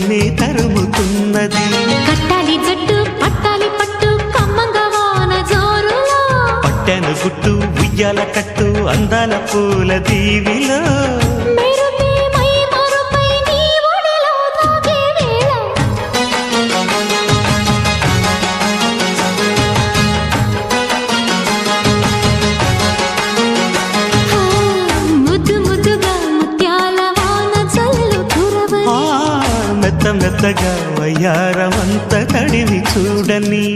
వెన్నె తరుముతున్నది. కట్టాలి జట్టు పట్టాలి పట్టు కమ్మంగా వాన జోరులో, పట్టెను గుట్టు ఉయ్యాల కట్టు అందాల పూల దీవిలో. మెరుపే మై మరుపై నీ ఒడిలో తాగే వేళ, ముద్దు ముద్దుగా ముత్యాల వాన చల్లు కురవని, మెత్త మెత్తగా వయ్యారమంత తడివి చూడని.